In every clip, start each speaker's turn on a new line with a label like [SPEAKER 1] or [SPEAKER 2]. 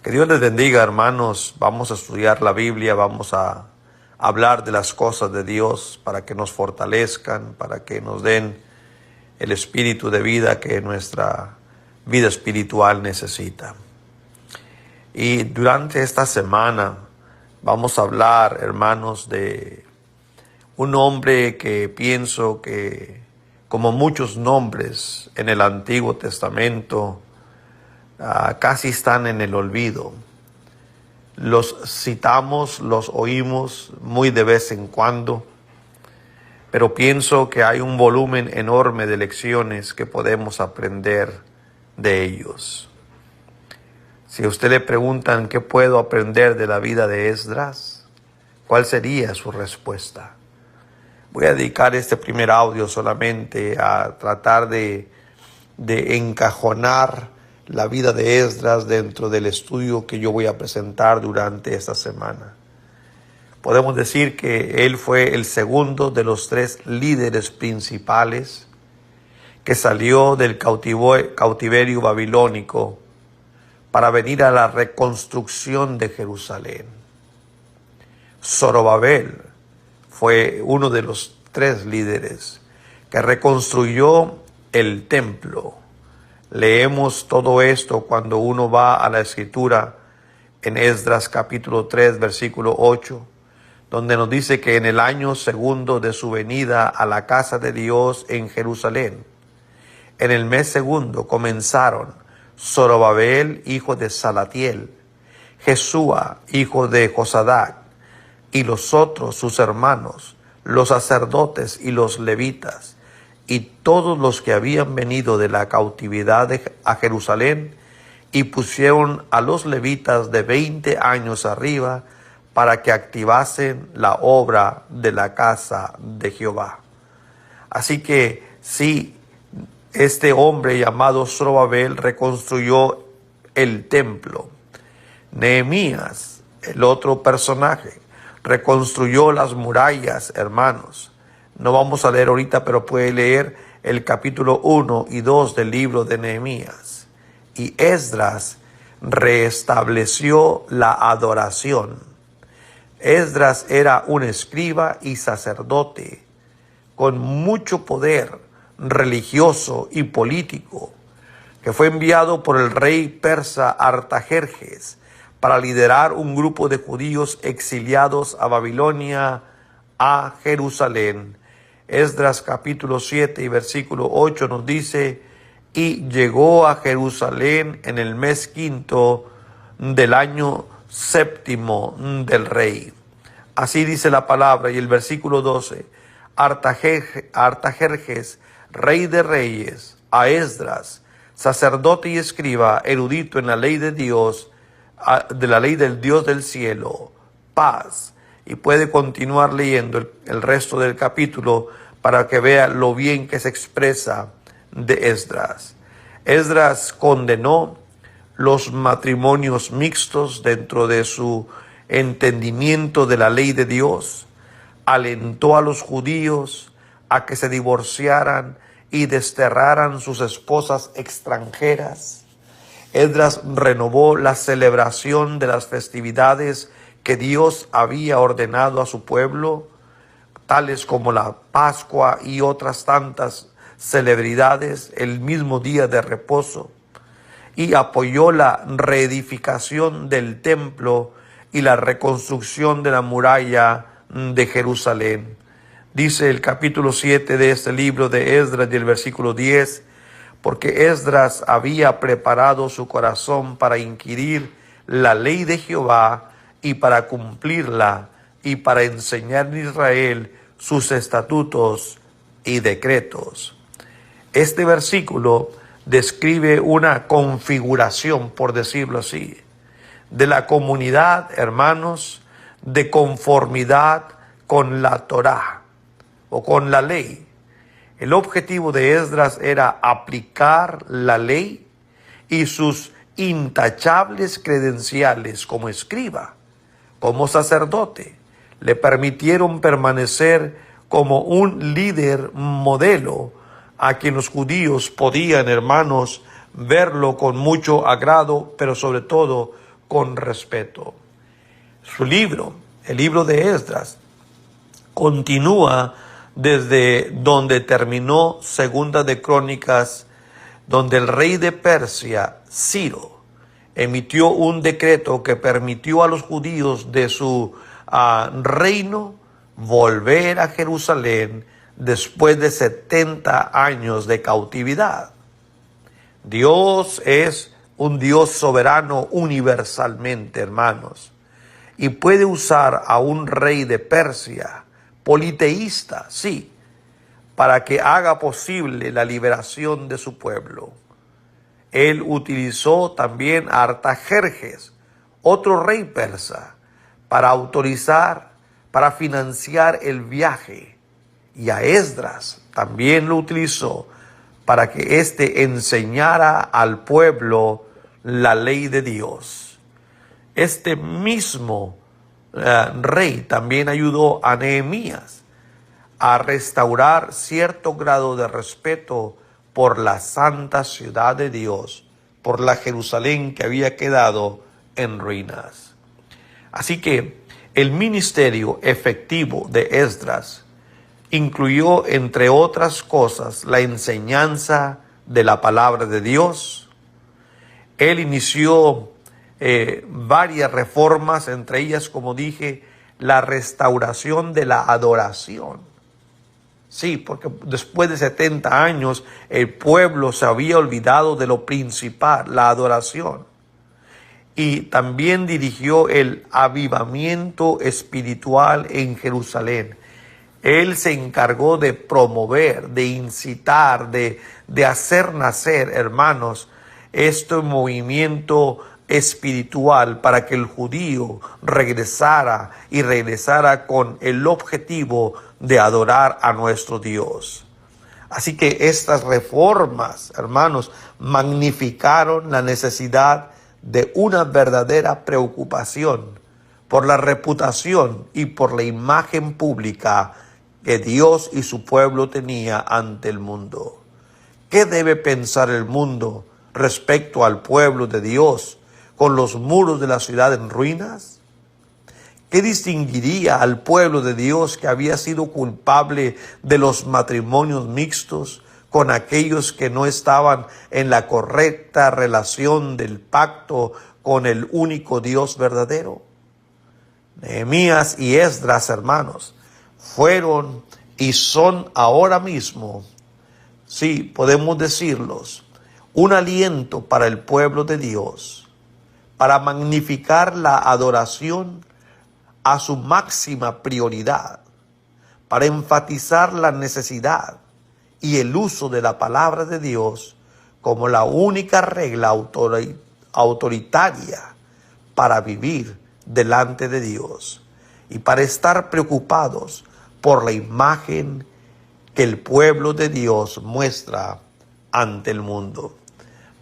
[SPEAKER 1] Que Dios les bendiga, hermanos. Vamos a estudiar la Biblia, vamos a hablar de las cosas de Dios para que nos fortalezcan, para que nos den el espíritu de vida que nuestra vida espiritual necesita. Y durante esta semana vamos a hablar, hermanos, de un hombre que pienso que, como muchos nombres en el Antiguo Testamento, casi están en el olvido. Los citamos, los oímos muy de vez en cuando, pero pienso que hay un volumen enorme de lecciones que podemos aprender de ellos. Si a usted le preguntan qué puedo aprender de la vida de Esdras, ¿cuál sería su respuesta? Voy a dedicar este primer audio solamente a tratar de encajonar la vida de Esdras dentro del estudio que yo voy a presentar durante esta semana. Podemos decir que él fue el segundo de los 3 líderes principales que salió del cautiverio babilónico para venir a la reconstrucción de Jerusalén. Zorobabel fue uno de los 3 líderes que reconstruyó el templo. Leemos todo esto cuando uno va a la Escritura en Esdras capítulo 3, versículo 8, donde nos dice que en el año segundo de su venida a la casa de Dios en Jerusalén, en el mes segundo comenzaron Zorobabel, hijo de Salatiel, Jesúa, hijo de Josadac, y los otros sus hermanos, los sacerdotes y los levitas, y todos los que habían venido de la cautividad a Jerusalén, y pusieron a los levitas de 20 años arriba para que activasen la obra de la casa de Jehová. Así que sí, este hombre llamado Zorobabel reconstruyó el templo. Nehemías, el otro personaje, reconstruyó las murallas, hermanos. No vamos a leer ahorita, pero puede leer el capítulo 1 y 2 del libro de Nehemías. Y Esdras restableció la adoración. Esdras era un escriba y sacerdote con mucho poder religioso y político, que fue enviado por el rey persa Artajerjes para liderar un grupo de judíos exiliados a Babilonia, a Jerusalén. Esdras capítulo 7 y versículo 8 nos dice: y llegó a Jerusalén en el mes quinto del año séptimo del rey. Así dice la palabra. Y el versículo 12: Artajerjes, rey de reyes, a Esdras, sacerdote y escriba, erudito en la ley de Dios, de la ley del Dios del cielo, paz. Y puede continuar leyendo el resto del capítulo para que vea lo bien que se expresa de Esdras. Esdras condenó los matrimonios mixtos dentro de su entendimiento de la ley de Dios. Alentó a los judíos a que se divorciaran y desterraran sus esposas extranjeras. Esdras renovó la celebración de las festividades que Dios había ordenado a su pueblo, tales como la Pascua y otras tantas celebridades, el mismo día de reposo, y apoyó la reedificación del templo y la reconstrucción de la muralla de Jerusalén. Dice el capítulo 7 de este libro de Esdras, del versículo 10, porque Esdras había preparado su corazón para inquirir la ley de Jehová y para cumplirla, y para enseñar en Israel sus estatutos y decretos. Este versículo describe una configuración, por decirlo así, de la comunidad, hermanos, de conformidad con la Torá o con la ley. El objetivo de Esdras era aplicar la ley y sus intachables credenciales como escriba, como sacerdote, le permitieron permanecer como un líder modelo a quien los judíos podían, hermanos, verlo con mucho agrado, pero sobre todo con respeto. Su libro, el libro de Esdras, continúa desde donde terminó Segunda de Crónicas, donde el rey de Persia, Ciro, emitió un decreto que permitió a los judíos de su reino volver a Jerusalén después de 70 años de cautividad. Dios es un Dios soberano universalmente, hermanos, y puede usar a un rey de Persia, politeísta, sí, para que haga posible la liberación de su pueblo. Él utilizó también a Artajerjes, otro rey persa, para autorizar, para financiar el viaje, y a Esdras también lo utilizó para que éste enseñara al pueblo la ley de Dios. Este mismo rey también ayudó a Nehemías a restaurar cierto grado de respeto por la santa ciudad de Dios, por la Jerusalén que había quedado en ruinas. Así que el ministerio efectivo de Esdras incluyó, entre otras cosas, la enseñanza de la palabra de Dios. Él inició varias reformas, entre ellas, como dije, la restauración de la adoración. Sí, porque después de 70 años el pueblo se había olvidado de lo principal, la adoración. Y también dirigió el avivamiento espiritual en Jerusalén. Él se encargó de promover, de incitar, de hacer nacer, hermanos, este movimiento espiritual para que el judío regresara con el objetivo de adorar a nuestro Dios. Así que estas reformas, hermanos, magnificaron la necesidad de una verdadera preocupación por la reputación y por la imagen pública que Dios y su pueblo tenía ante el mundo. ¿Qué debe pensar el mundo respecto al pueblo de Dios con los muros de la ciudad en ruinas? ¿Qué distinguiría al pueblo de Dios que había sido culpable de los matrimonios mixtos con aquellos que no estaban en la correcta relación del pacto con el único Dios verdadero? Nehemías y Esdras, hermanos, fueron y son ahora mismo, sí, podemos decirlos, un aliento para el pueblo de Dios, para magnificar la adoración a su máxima prioridad, para enfatizar la necesidad y el uso de la palabra de Dios como la única regla autoritaria para vivir delante de Dios y para estar preocupados por la imagen que el pueblo de Dios muestra ante el mundo.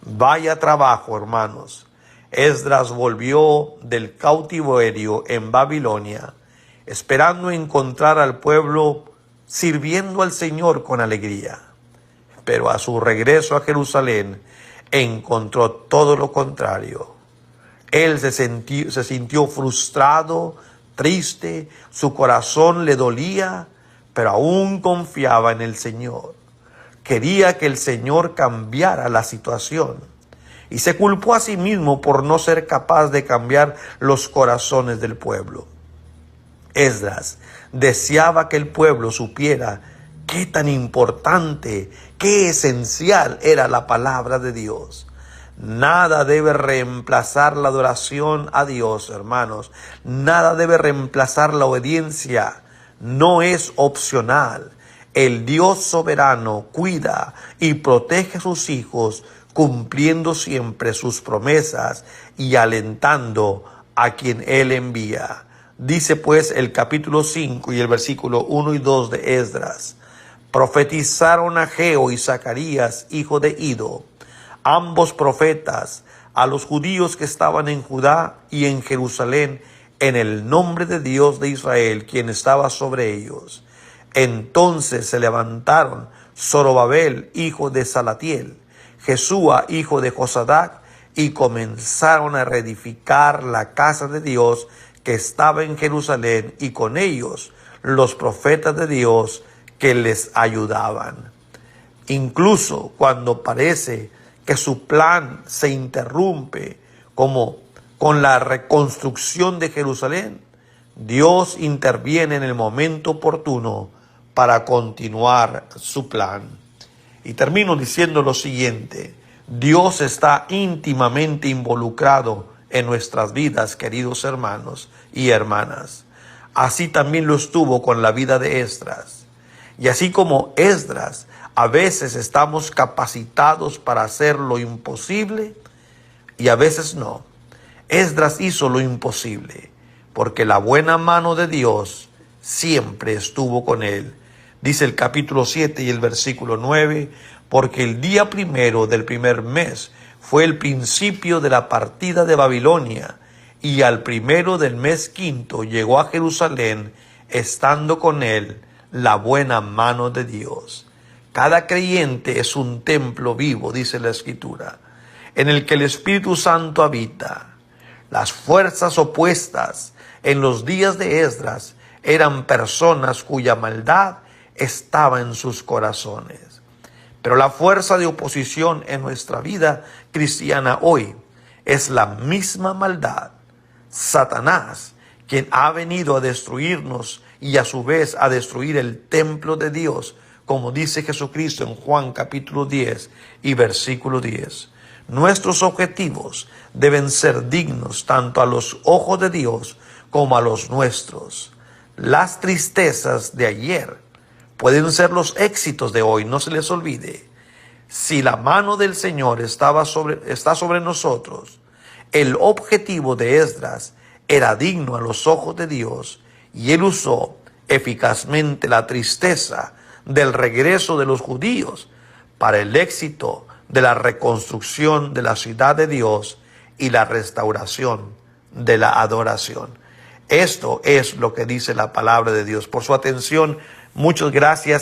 [SPEAKER 1] Vaya trabajo, hermanos. Esdras volvió del cautiverio en Babilonia, esperando encontrar al pueblo sirviendo al Señor con alegría. Pero a su regreso a Jerusalén encontró todo lo contrario. Él se sintió frustrado, triste, su corazón le dolía, pero aún confiaba en el Señor. Quería que el Señor cambiara la situación y se culpó a sí mismo por no ser capaz de cambiar los corazones del pueblo. Esdras deseaba que el pueblo supiera qué tan importante, qué esencial era la palabra de Dios. Nada debe reemplazar la adoración a Dios, hermanos. Nada debe reemplazar la obediencia. No es opcional. El Dios soberano cuida y protege a sus hijos, cumpliendo siempre sus promesas y alentando a quien Él envía. Dice pues el capítulo 5 y el versículo 1 y 2 de Esdras: profetizaron Ageo y Zacarías, hijo de Ido, ambos profetas, a los judíos que estaban en Judá y en Jerusalén, en el nombre de Dios de Israel, quien estaba sobre ellos. Entonces se levantaron Zorobabel, hijo de Salatiel, Jesúa, hijo de Josadac, y comenzaron a reedificar la casa de Dios que estaba en Jerusalén, y con ellos los profetas de Dios que les ayudaban. Incluso cuando parece que su plan se interrumpe, como con la reconstrucción de Jerusalén, Dios interviene en el momento oportuno para continuar su plan. Y termino diciendo lo siguiente: Dios está íntimamente involucrado en nuestras vidas, queridos hermanos y hermanas. Así también lo estuvo con la vida de Esdras. Y así como Esdras, a veces estamos capacitados para hacer lo imposible y a veces no. Esdras hizo lo imposible porque la buena mano de Dios siempre estuvo con él. Dice el capítulo 7 y el versículo 9, porque el día primero del primer mes fue el principio de la partida de Babilonia, y al primero del mes quinto llegó a Jerusalén, estando con él la buena mano de Dios. Cada creyente es un templo vivo, dice la Escritura, en el que el Espíritu Santo habita. Las fuerzas opuestas en los días de Esdras eran personas cuya maldad estaba en sus corazones. Pero la fuerza de oposición en nuestra vida cristiana hoy es la misma maldad. Satanás, quien ha venido a destruirnos y a su vez a destruir el templo de Dios, como dice Jesucristo en Juan capítulo 10 y versículo 10. Nuestros objetivos deben ser dignos tanto a los ojos de Dios como a los nuestros. Las tristezas de ayer pueden ser los éxitos de hoy, no se les olvide. Si la mano del Señor está sobre nosotros, el objetivo de Esdras era digno a los ojos de Dios, y él usó eficazmente la tristeza del regreso de los judíos para el éxito de la reconstrucción de la ciudad de Dios y la restauración de la adoración. Esto es lo que dice la palabra de Dios. Por su atención, muchas gracias.